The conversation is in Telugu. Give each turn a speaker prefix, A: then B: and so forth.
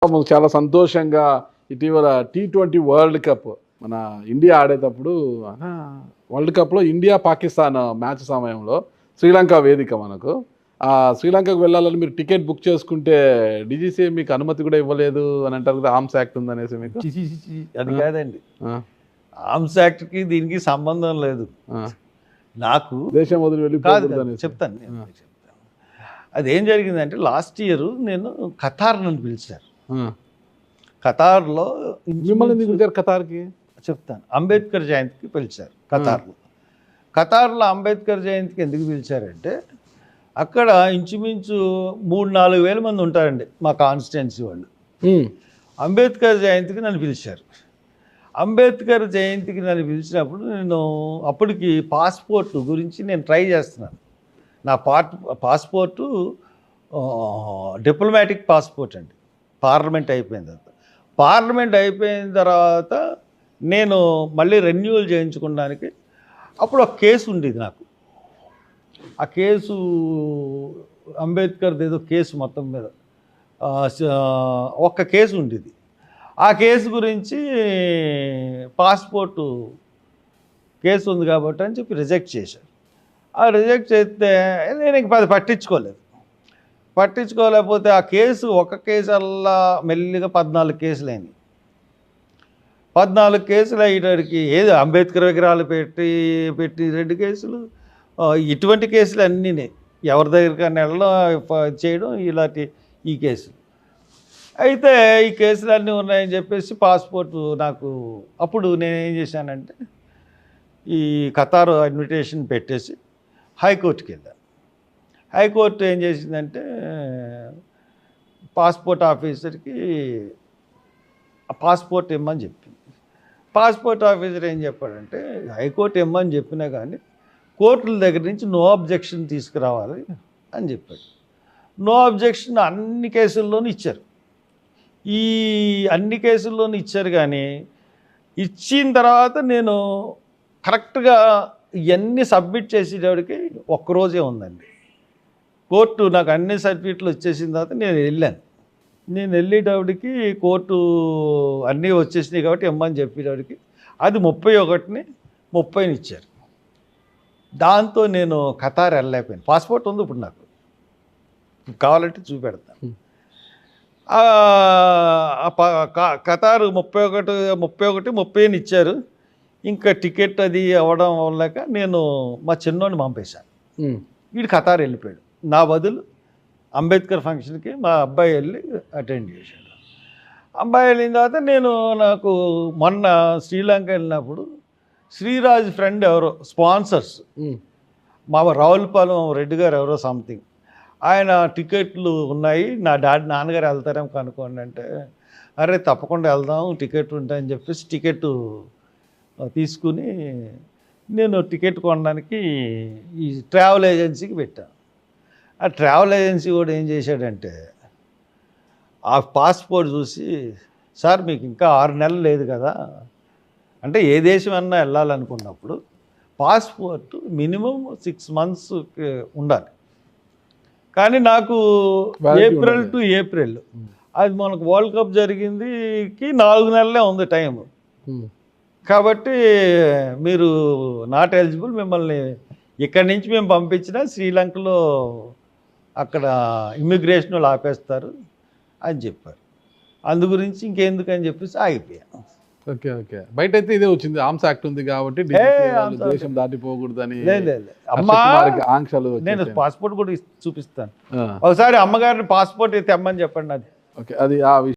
A: చాలా సంతోషంగా ఇటీవల T20 వరల్డ్ కప్ మన ఇండియా ఆడేటప్పుడు వరల్డ్ కప్లో ఇండియా పాకిస్తాన్ మ్యాచ్ సమయంలో శ్రీలంక వేదిక మనకు శ్రీలంకకు వెళ్ళాలని మీరు టికెట్ బుక్ చేసుకుంటే DGCA మీకు అనుమతి కూడా ఇవ్వలేదు అని అంటారు కదా, ఆర్మ్స్ యాక్ట్ ఉందనేసి మీకు.
B: అది కాదండి, ఆర్మ్స్ యాక్ట్కి దీనికి సంబంధం లేదు. నాకు
A: దేశం వదిలి వెళ్ళి
B: చెప్తాను. అదేం జరిగిందంటే లాస్ట్ ఇయర్ నేను ఖతార్ నన్ను పిలిచారు. ఖతార్లో
A: మిమ్మల్ని పిలిచారు ఖతార్కి?
B: చెప్తాను. అంబేద్కర్ జయంతికి పిలిచారు ఖతార్లో. ఖతార్లో అంబేద్కర్ జయంతికి ఎందుకు పిలిచారంటే అక్కడ ఇంచుమించు 3-4 వేల మంది ఉంటారండి మా కాన్స్టిట్యున్సీ వాళ్ళు. అంబేద్కర్ జయంతికి నన్ను పిలిచారు. అంబేద్కర్ జయంతికి నన్ను పిలిచినప్పుడు నేను అప్పటికి పాస్పోర్ట్ గురించి నేను ట్రై చేస్తున్నాను. నా పాస్పోర్టు డిప్లొమాటిక్ పాస్పోర్ట్ అండి. పార్లమెంట్ అయిపోయిన తర్వాత నేను మళ్ళీ రెన్యూవల్ చేయించుకోవడానికి అప్పుడు ఒక కేసు ఉండేది నాకు. ఆ కేసు అంబేద్కర్ది ఏదో కేసు మొత్తం మీద ఒక్క కేసు ఉండేది. ఆ కేసు గురించి పాస్పోర్టు కేసు ఉంది కాబట్టి అని చెప్పి రిజెక్ట్ చేశారు. ఆ రిజెక్ట్ చేస్తే నేను ఇంక పట్టించుకోలేకపోతే ఆ కేసు ఒక కేసు అల్లా మెల్లిగా 14 కేసులు అయినాయి. 14 కేసులు అయ్యేటికి ఏదో అంబేద్కర్ విగ్రహాలు పెట్టి 2 కేసులు, ఇటువంటి కేసులు అన్నీ ఎవరి దగ్గరికన్నా వెళ్ళడం చేయడం ఇలాంటి ఈ కేసులు. అయితే ఈ కేసులు అన్నీ ఉన్నాయని చెప్పేసి పాస్పోర్టు నాకు అప్పుడు నేనేం చేశానంటే ఈ ఖతార్ ఇన్విటేషన్ పెట్టేసి హైకోర్టుకి వెళ్ళాను. హైకోర్టు ఏం చేసిందంటే పాస్పోర్ట్ ఆఫీసర్కి పాస్పోర్ట్ ఇమ్మని చెప్పింది. పాస్పోర్ట్ ఆఫీసర్ ఏం చెప్పాడంటే హైకోర్టు ఇమ్మని చెప్పినా కానీ కోర్టుల దగ్గర నుంచి నో అబ్జెక్షన్ తీసుకురావాలి అని చెప్పాడు. నో అబ్జెక్షన్ అన్ని కేసుల్లోనూ ఇచ్చారు. ఈ అన్ని కేసుల్లోనూ ఇచ్చారు కానీ ఇచ్చిన తర్వాత నేను కరెక్ట్గా ఇవన్నీ సబ్మిట్ చేసేటప్పటికి ఒక్కరోజే ఉందండి. కోర్టు నాకు అన్ని సర్టిఫికెట్లు వచ్చేసిన తర్వాత నేను వెళ్ళేటప్పటికి కోర్టు అన్నీ వచ్చేసినాయి కాబట్టి ఇమ్మని చెప్పేటప్పటికి అది 31 ఇచ్చారు. దాంతో నేను ఖతార్ వెళ్ళలేకపోయాను. పాస్పోర్ట్ ఉంది ఇప్పుడు నాకు, కావాలంటే చూపెడతాను. ఖతార్ 30 ఇచ్చారు. ఇంకా టికెట్ అది అవ్వడం వల్లక నేను మా చిన్నోడిని పంపేశాను. వీడు ఖతార్ వెళ్ళిపోయాడు. నా బదులు అంబేద్కర్ ఫంక్షన్కి మా అబ్బాయి వెళ్ళి అటెండ్ చేశాడు. అబ్బాయి వెళ్ళిన తర్వాత నాకు మొన్న శ్రీలంక వెళ్ళినప్పుడు శ్రీరాజ్ ఫ్రెండ్ ఎవరో స్పాన్సర్స్, మా రావులపాలెం రెడ్డి గారు ఎవరో సంథింగ్, ఆయన టికెట్లు ఉన్నాయి, నా నాన్నగారు వెళ్తారేమో కనుక్కోండి అంటే, అరే తప్పకుండా వెళ్దాం టికెట్ ఉంటాయని చెప్పేసి టికెట్ తీసుకుని నేను టికెట్ కొనడానికి ఈ ట్రావెల్ ఏజెన్సీకి పెట్టాను. ఆ ట్రావెల్ ఏజెన్సీ కూడా ఏం చేశాడంటే ఆ పాస్పోర్ట్ చూసి, సార్ మీకు ఇంకా 6 నెలలు లేదు కదా, అంటే ఏ దేశం అన్నా వెళ్ళాలనుకున్నప్పుడు పాస్పోర్ట్ మినిమం 6 months ఉండాలి. కానీ నాకు ఏప్రిల్ టు ఏప్రిల్, అది మనకు వరల్డ్ కప్ జరిగిందికి 4 నెలలే ఉంది టైం. కాబట్టి మీరు నాట్ ఎలిజిబుల్, మిమ్మల్ని ఇక్కడి నుంచి మేము పంపించినా శ్రీలంకలో అక్కడ ఇమ్మిగ్రేషన్ వాళ్ళు ఆపేస్తారు అని చెప్పారు. అందు గురించి ఇంకెందుకని చెప్పేసి ఆగిపోయాను.
A: ఓకే. బయట అయితే ఇదే వచ్చింది, ఆర్మ్స్ యాక్ట్ ఉంది కాబట్టి దేశం దాటిపోకూడదని ఆంక్షలు.
B: నేను పాస్పోర్ట్ కూడా చూపిస్తాను ఒకసారి. అమ్మగారిని పాస్పోర్ట్ తెమ్మని చెప్పండి. అది
A: ఓకే, అది